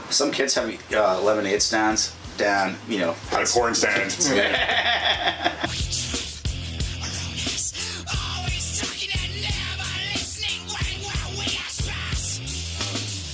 Some kids have lemonade stands. Dan, you know. Had a porn stand.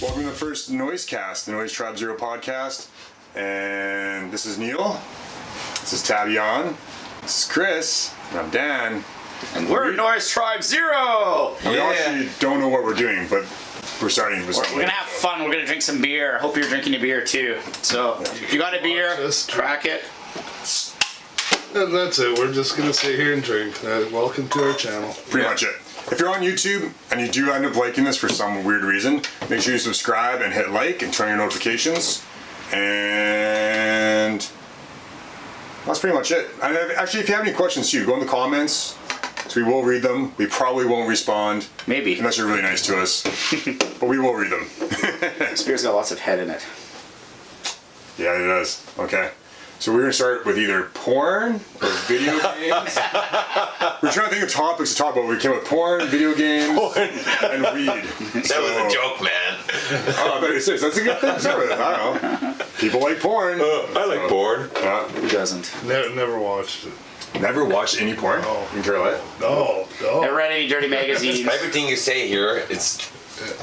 Welcome to the first Noize cast, the Noize Tribe Zero podcast. And this is Neil. This is Tavion. This is Chris. And I'm Dan. And we're Noize Tribe Zero! And we actually don't know what we're doing, but we're starting. We're gonna have fun. We're gonna drink some beer. Hope you're drinking a beer too. So, if you got a beer, crack it. And that's it. We're just gonna sit here and drink. Welcome to our channel. Pretty much it. If you're on YouTube and you do end up liking this for some weird reason, make sure you subscribe and hit like and turn on your notifications. And that's pretty much it. And actually, if you have any questions too, go in the comments. So we will read them. We probably won't respond. Maybe. Unless you're really nice to us. But we will read them. This beer's got lots of head in it. Yeah, it does. Okay. So we're going to start with either porn or video games. We're trying to think of topics to talk about. We came with porn, video games, and weed. That was a joke, man. Oh, but it's serious. That's a good thing to start with. I don't know. People like porn. I like porn. Who doesn't? Never watched it. Never watched any porn? No. You can care less? No. Never read any dirty magazines. Everything you say here,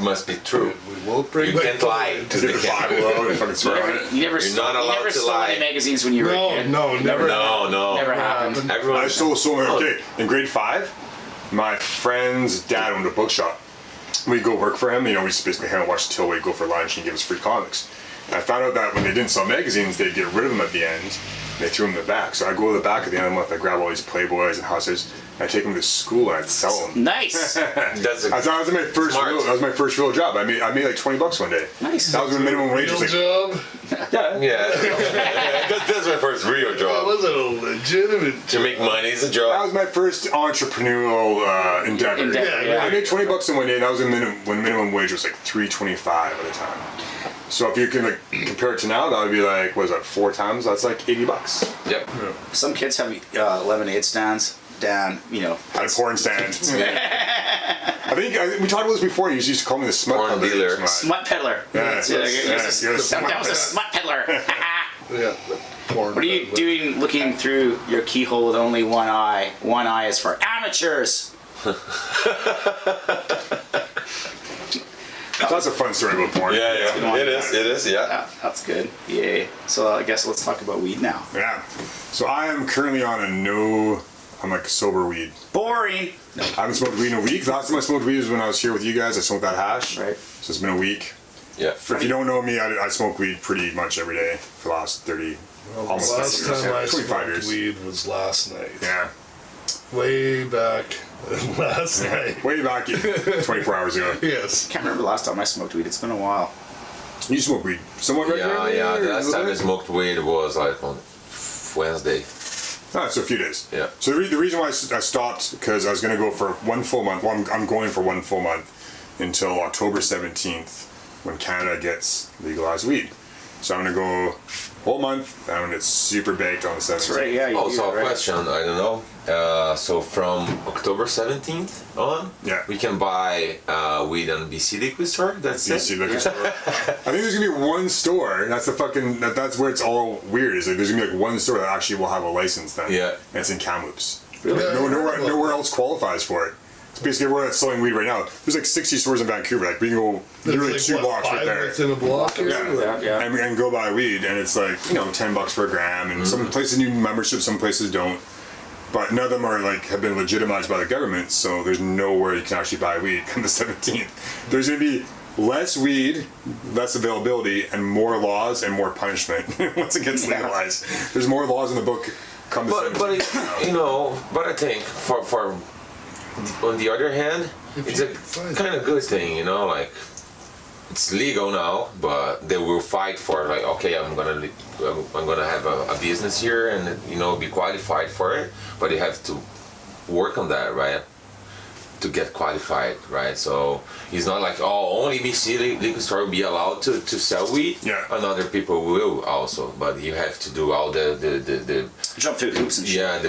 must be true. We won't bring You back can't the lie light. to the Get the camera. Bible and fucking swear on it. You never You're not allowed to stole lie. any magazines when you were a kid. No, never. No. Never happened. Everyone. I stole so many. Okay, in grade 5, my friend's dad owned a bookshop. We'd go work for him. You know, we just basically hang and watch till we'd go for lunch and give us free comics. And I found out that when they didn't sell magazines, they'd get rid of them at the end. And they threw them in the back. So I go to the back at the end of the month. I grab all these Playboys and Hussers. I take them to school and I'd sell them. Nice. That's a That was my first. That was my first real job. I made like $20 one day. Nice. That was when minimum wage was Real like. job? yeah. that's my first real That job. wasn't a legitimate To make money is a That job. was my first entrepreneurial endeavor. Yeah. I made $20 in one day, and that was when minimum wage was like $3.25 at the time. So if you can like compare it to now, that would be like, what is that, 4 times? That's like $80. Yep. Some kids have lemonade stands. Dan, you know. Had a porn stand. I think we talked about this before. You used to call me the smut Porn peddler. dealer. Smut peddler. Yeah, That's you're it. a smut That was a smut peddler. Yeah. Porn. What are you doing looking through your keyhole with only one eye? One eye is for amateurs. That's a fun story about porn. Yeah. It is, yeah. Yeah, that's good. Yay. So I guess let's talk about weed now. Yeah. So I am currently on I'm like sober weed. Boring. I haven't smoked weed in a week. The last time I smoked weed was when I was here with you guys. I smoked that hash. Right. So it's been a week. Yeah. If you don't know me, I smoke weed pretty much every day for the last 30, almost Last 30 years. time I 25 smoked years. weed was last night. Yeah. Way back last night. Way back 24 hours ago. Yes. Can't remember the last time I smoked weed. It's been a while. You smoke weed somewhat regularly? Yeah. or The a last little time I bit? smoked weed was like on Wednesday. Oh, so a few days. Yeah. So the reason why I stopped, because I was going to go for 1 full month. Well, I'm going for 1 full month until October 17th when Canada gets legalized weed. So I'm going to go whole month. I'm going to get super baked on the 17th. That's right. Yeah. You do Also, that, a right? question, I don't know. So from October 17th on, Yeah. we can buy weed on BC liquor store. That's BC it. liquor store. I think there's gonna be one store. That's the fucking. That's where it's all weird. Is like there's gonna be like one store that actually will have a license then. Yeah. And it's in Kamloops. Really? Yeah. Nowhere else qualifies for it. It's basically everywhere that's selling weed right now. There's like 60 stores in Vancouver. Like we can go literally There's 2 like, blocks right 5 there. within a block. Here? Yeah. And go buy weed, and it's like $10 for a gram, and some places need membership, some places don't. But none of them are like have been legitimized by the government, so there's nowhere you can actually buy weed come the 17th. There's gonna be less weed, less availability, and more laws and more punishment once it gets legalized. There's more laws in the book come the 17th. But I think for on the other hand, it's a kind of good thing, like it's legal now, but they will fight for like, okay, I'm gonna have a business here and be qualified for it, but you have to work on that, right? To get qualified, right? So it's not like only BC liquor store will be allowed to sell weed. Yeah. And other people will also, but you have to do all the Jump through hoops and shit. yeah,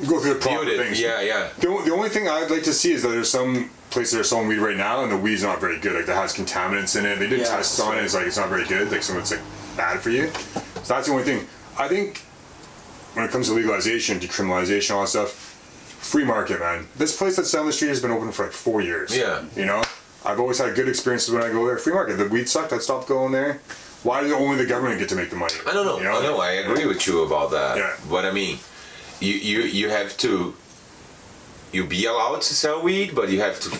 Go through the proper build it. things. Yeah. The only thing I'd like to see is that there's some places that are selling weed right now, and the weed's not very good. Like, that has contaminants in it. They did tests on it. It's like, it's not very good. Like, some of it's like bad for you. So that's the only thing. I think when it comes to legalization, decriminalization, all that stuff, free market, man. This place that's down the street has been open for like 4 years. Yeah. You know? I've always had good experiences when I go there. Free market. The weed sucked. I stopped going there. Why does only the government get to make the money? I don't know. You know? I know. I agree with you about that. Yeah. But I mean, you have to. You be allowed to sell weed, but you have to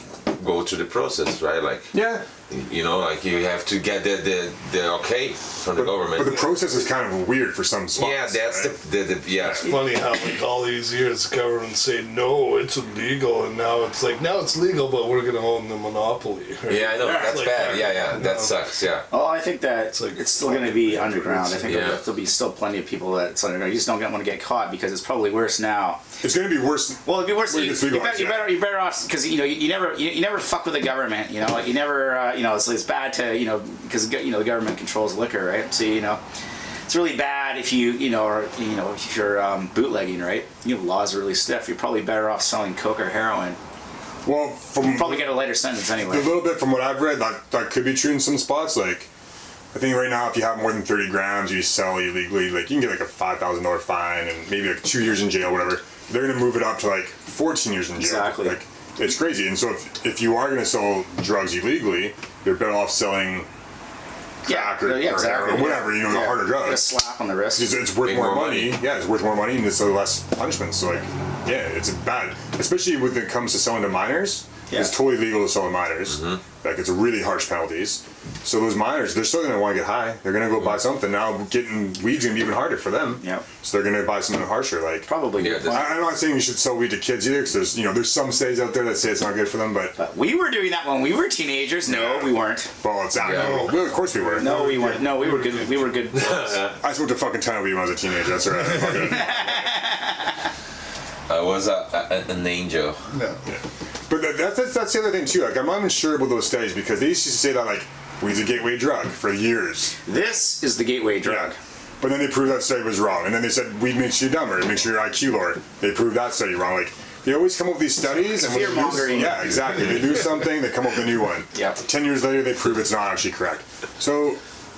go through the process, right? Like, Yeah. you know, like you have to get the okay from the government. But the process is kind of weird for some spots. Yeah, that's right? the yeah. It's funny how like all these years the government say no, it's illegal, and now it's like now it's legal, but we're gonna own the monopoly. Right? Yeah, I know. Yeah, That's like bad. that. Yeah, that No. sucks. Yeah. Oh, I think that it's, like still going to be underground. I think Yeah. there'll be still plenty of people that it's underground. You just don't want to get caught because it's probably worse now. It's going to be worse. Well, it'd be worse. When it's legalized, You're better off because you never fuck with the government. You know, like you never it's bad to because the government controls liquor, right? So it's really bad if if you're bootlegging, right? Laws are really stiff. You're probably better off selling coke or heroin. Well, from Probably get a lighter sentence a anyway. little bit from what I've read, that could be true in some spots. Like, I think right now, if you have more than 30 grams, you sell illegally. Like, you can get like a $5,000 fine and maybe like 2 years in jail, whatever. They're gonna move it up to like 14 years in jail. Exactly. Like, it's crazy. And so if you are gonna sell drugs illegally, you're better off selling crack or exactly. or whatever. The harder A drugs. slap on the wrist. It's worth Make more more money. money. Yeah, it's worth more money and it's less punishment. So like, yeah, it's bad. Especially when it comes to selling to minors. Yeah. It's totally legal to sell to minors. Like, it's really harsh penalties. So those minors, they're still gonna want to get high. They're gonna go buy something. Now getting weed's gonna be even harder for them. Yep. So they're gonna buy something harsher. Like, Probably. Yeah, good that's- point. I'm not saying you should sell weed to kids either, because there's some states out there that say it's not good for them. But We were doing that when we were teenagers. No, Yeah. we weren't. well, it's out. Yeah. Well, of course we were. No, we weren't. No, we were good. We were good. I smoked a fucking ton of weed when I was a teenager. That's right. Fucking- I was an angel. Yeah. But that's the other thing too. Like, I'm not even sure about those studies because they used to say that like weed's a gateway drug for years. This is the gateway drug. Yeah. But then they proved that study was wrong, and then they said weed makes you dumber, it makes your IQ lower. They proved that study wrong. Like, they always come up with these studies and when they do- Fear-mongering. yeah, exactly. They do something, they come up with a new one. Yep. 10 years later, they prove it's not actually correct. So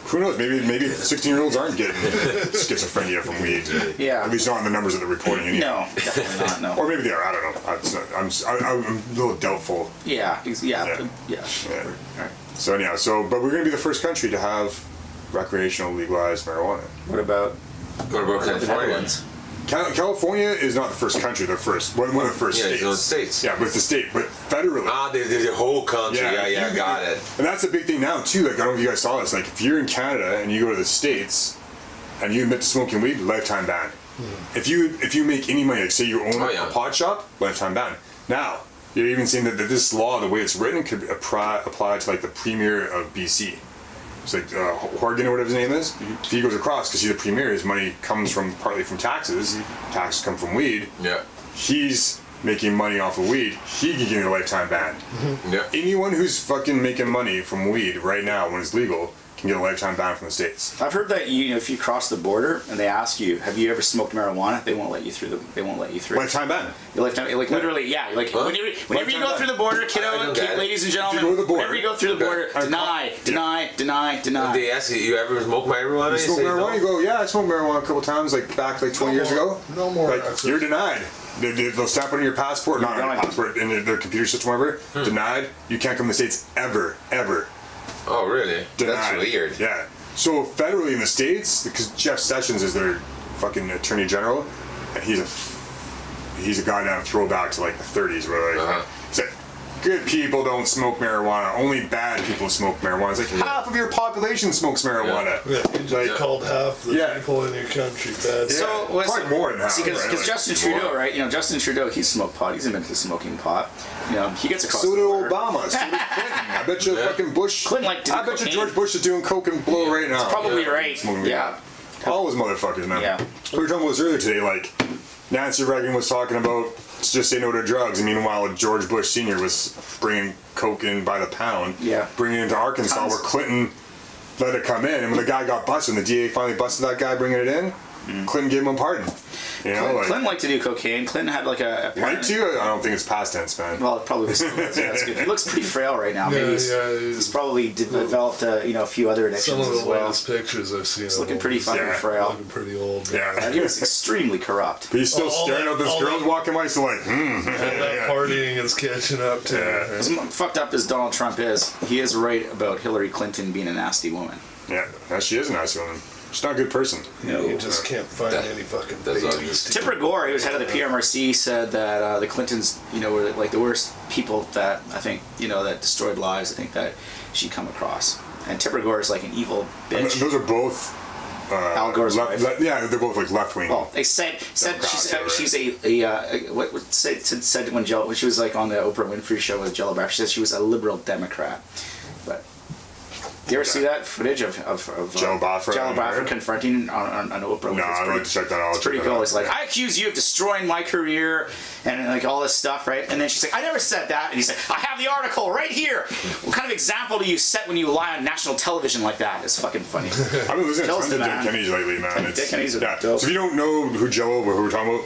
who knows? Maybe 16-year-olds aren't getting schizophrenia from weed. Yeah. At least not in the numbers that they're reporting. Anyway. No, definitely not. No. Or maybe they are. I don't know. I'm a little doubtful. Yeah. Yeah. Yeah. Yeah. All right. So anyhow, but we're going to be the first country to have recreational legalized marijuana. What about What about the California? Netherlands? California is not the first country. They're one of the first Yeah, states. it's the States. Yeah, but it's the state, but federally. The whole country. Yeah, got it. And that's a big thing now too. Like, I don't know if you guys saw this. Like, if you're in Canada and you go to the States and you admit to smoking weed, lifetime ban. If you make any money, like say you own a pot shop, lifetime ban. Now you're even saying that this law, the way it's written, could apply to like the premier of BC. It's like Horgan or whatever his name is. If he goes across, because he's the premier, his money comes partly from taxes. Taxes come from weed. Yeah. He's making money off of weed. He can get a lifetime ban. Yeah. Anyone who's fucking making money from weed right now, when it's legal, can get a lifetime ban from the States. I've heard that if you cross the border and they ask you, "Have you ever smoked marijuana?" They won't let you through. They won't let you through. Lifetime ban. Your lifetime, like literally, yeah. Like Huh? whenever you Lifetime go ban. through the border, I don't get it. ladies and If gentlemen, you go to the border- whenever you go through the border, deny. They ask you ever smoke marijuana? You smoke say marijuana? no. You go, yeah, I smoked marijuana a couple times, like back like 20 years ago. No more Like, access. you're denied. They'll stamp it on your passport, not on your denied. passport, in their computer system, whatever. Denied. You can't come to the States ever. Oh, really? Denied. That's weird. Yeah. So federally in the States, because Jeff Sessions is their fucking attorney general, and he's a guy now throwback to like the 30s, where like he's like, good people don't smoke marijuana. Only bad people smoke marijuana. It's like half of your population smokes marijuana. Yeah, you just Like, called half the Yeah. people in your country bad. Yeah. So Probably more than that, because right? Like, Justin Trudeau, right? Justin Trudeau, he's smoked pot. He's admitted to smoking pot. He gets across. So the did border. Obama. So did Clinton. I bet you fucking Bush. Clinton, like, did I bet you cocaine. George Bush is doing coke and blow right now. Probably right. Smoking Yeah. weed. All those motherfuckers, man. Yeah. We were talking about this earlier today. Like, Nancy Reagan was talking about just say no to drugs, and meanwhile George Bush Sr. was bringing coke in by the pound. Yeah. Bringing it into Arkansas, Tons. where Clinton let it come in, and when the guy got busted, and the DA finally busted that guy bringing it in, Clinton gave him a pardon. You know, like, Clinton liked to do cocaine. Clinton had like a like to? I don't think it's past tense, man. well, it probably still does. Yeah, that's good. He looks pretty frail right now. Maybe he's probably developed a few other Some addictions of as the well. latest pictures I've seen. He's looking pretty fucking frail. Looking pretty old. Yeah. He was extremely corrupt. But he's still All staring that- at this all girl that- walking by, so like, That partying is catching up to. Yeah. As fucked up as Donald Trump is, he is right about Hillary Clinton being a nasty woman. Yeah, she is a nice woman. She's not a good person. You just can't find any fucking that's all babies. to- Tipper Gore, he was head of the PMRC, said that the Clintons, were like the worst people that I think, that destroyed lives. I think that she'd come across. And Tipper Gore is like an evil And bitch. those are both. Al Gore's wife. Yeah, they're both like left wing. Well, they said Democrats, she's what said when she was like on the Oprah Winfrey show with Jello Back. She said she was a liberal Democrat. But do you ever see that footage of Jello Baffer Jello on Baffer there? confronting on Oprah? No, I'd like to check that out. It's pretty cool. It's like, I accuse you of destroying my career and like all this stuff, right? And then she's like, I never said that. And he's like, I have the article right here. What kind of example do you set when you lie on national television like that? It's fucking funny. I've been listening to Jello's tons of the Dead man. Kennedys lately, man. Dead Kennedys are yeah. dope. So if you don't know who Jello or who we're talking about,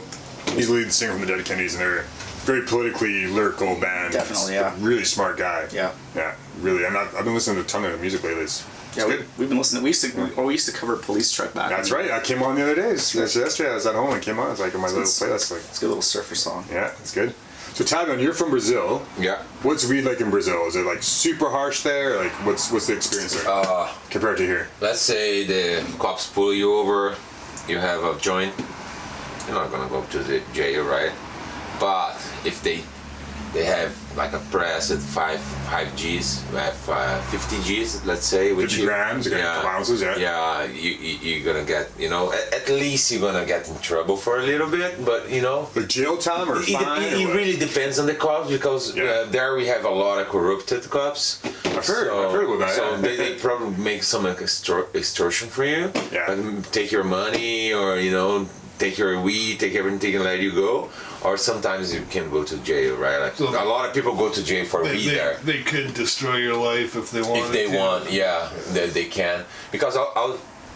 he's the lead singer from the Dead Kennedys, and they're a very politically lyrical band. Definitely, It's yeah. a really smart guy. Yeah. Yeah, really. I've been listening to a ton of music lately. It's Yeah, good. we've been listening. We used to cover Police Truck back. That's right. I came on the other day. Yesterday I was at home and came on. It's like on my little playlist. Like, It's a good little surfer song. yeah, it's good. So Tavion, you're from Brazil. Yeah. What's weed like in Brazil? Is it like super harsh there? Like what's the experience there compared to here? Let's say the cops pull you over, you have a joint, you're not gonna go to the jail, right? But if they have like a press at 5 G's, we have 50 G's, let's say, 50 grams, you got a couple ounces, yeah. Yeah, you're gonna get, at least you're gonna get in trouble for a little bit, but Like jail time or fine? it really depends on the cops, because there we have a lot of corrupted cops. I've heard about that. So yeah. they probably make some like extortion for you. Yeah. Like, take your money, or take your weed, take everything and let you go. Or sometimes you can go to jail, right? Like So a lot of people go to jail for weed there. They could destroy your life if they wanted If they to. want, yeah, they can. Because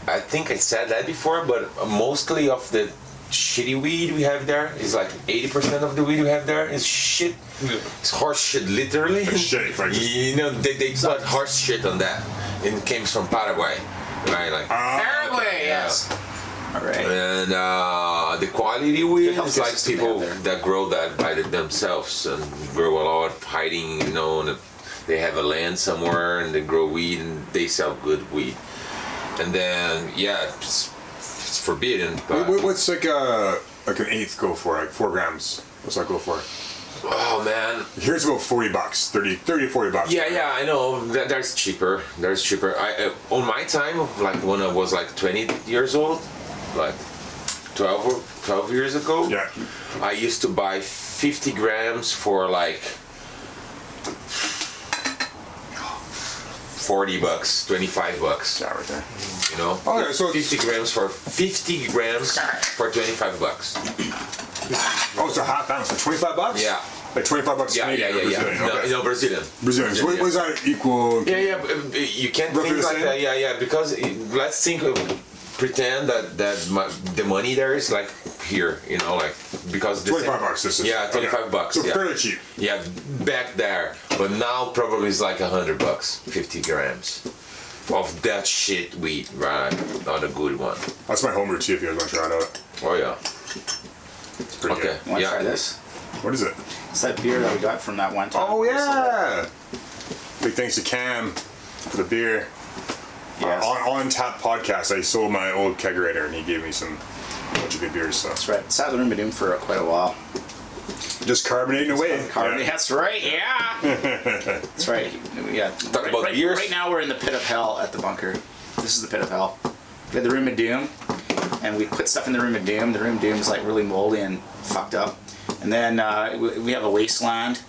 I think I said that before, but mostly of the shitty weed we have there is like 80% of the weed we have there is shit. Yeah. It's horse shit, literally. Like shit, like just- They put horse shit on that. It came from Paraguay, right? Like Paraguay, yeah. yes. All right. And the quality weed Good is like healthcare system people they have that grow that by themselves and grow a lot, hiding, and they have a land somewhere and they grow weed and they sell good weed. And then, yeah, it's forbidden. But, What's like an eighth go for? Like 4 grams. What's that go for? oh man. Here's about $40, 30 to 40 bucks. Yeah, I know. That's cheaper. That's cheaper. On my time, like when I was like 20 years old, like 12 years ago, Yeah. I used to buy 50 grams for like $40, $25. Yeah, right there. Oh, yeah, so 50 grams for 25 Oh, it's a half ounce for 25 bucks? Yeah. Like 25 bucks Yeah, Canadian or Brazilian. Okay. No, Brazilian. Brazilian. So what is that equal? Yeah, you can't Roughly think the like same? that. Yeah, because let's pretend that the money there is like here, like because the 25 bucks. This is. Yeah, 25 bucks. So yeah. fairly cheap. Yeah, back there, but now probably it's like $100, 50 grams of that shit weed, right? Not a good one. That's my homebrew tea if you guys want to try it out. Oh yeah. It's pretty Okay. good. You want to Yeah. try this? What is it? It's that beer that we got from that one time. Oh, yeah. Big thanks to Cam for the beer. Yes. On Tap podcast, I sold my old kegerator and he gave me a bunch of good beers. So That's right. It's had the room doom for quite a while. just carbonating away. Carbon. Yeah. That's right. Yeah. That's right. Yeah. Talk about right, beers. right now we're in the pit of hell at the bunker. This is the pit of hell. We had the room of doom, and we put stuff in the room of doom. The room of doom is like really moldy and fucked up. And then we have a wasteland,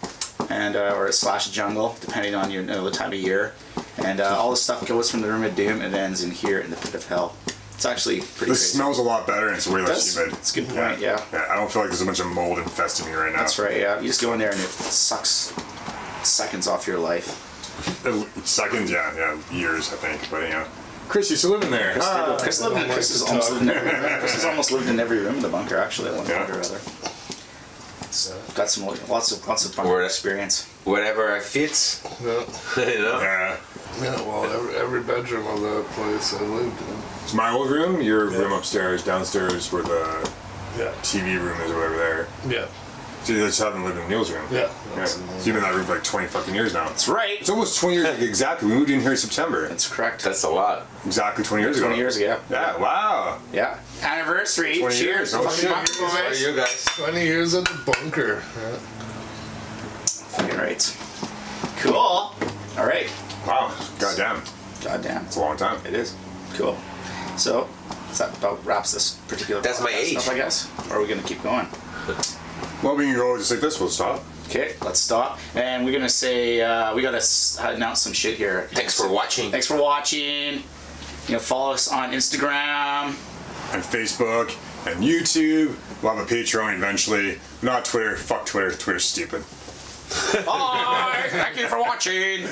and or a slash jungle, depending on the time of year. And all the stuff goes from the room of doom and ends in here in the pit of hell. It's actually pretty This crazy. smells a lot better and it's way less does? humid. It's a good point, yeah. I don't feel like there's a bunch of mold infesting me right now. That's right, yeah. You just go in there and it sucks seconds off your life. Seconds, yeah, years, I think. But Chris used to live in there. Chris has almost lived in every room in the bunker, actually, at one point or other. Got some lots of bunker experience. Whatever fits. Yeah. You know. Yeah. Yeah, well, every bedroom of that place I lived in. It's my old room, your room upstairs, downstairs where the Yeah. TV room is or whatever there. Yeah. So you just haven't lived in Neil's room. Yeah. Yeah. So you've been in that room for like 20 fucking years now. That's right. It's almost 20 years exactly. We moved in here in September. That's correct. That's a lot. Exactly 20 years ago. 20 years ago. Yeah, wow. Yeah. Anniversary. 20 Cheers. years. Oh, Fucking shit. bunker How are boys. you guys? 20 years at the bunker. Yeah. Fucking right. Cool. All right. Wow. Goddamn. Goddamn. It's a long time. It is. Cool. So, that about wraps this particular That's my podcast age. up, I guess. Or are we going to keep going? Well, we can go just like this. We'll stop. Okay, let's stop. And we're going to say, we got to announce some shit here. Thanks for watching. Thanks for watching. You know, follow us on Instagram. And Facebook and YouTube. We'll have a Patreon eventually. Not Twitter. Fuck Twitter. Twitter's stupid. Bye. Thank you for watching.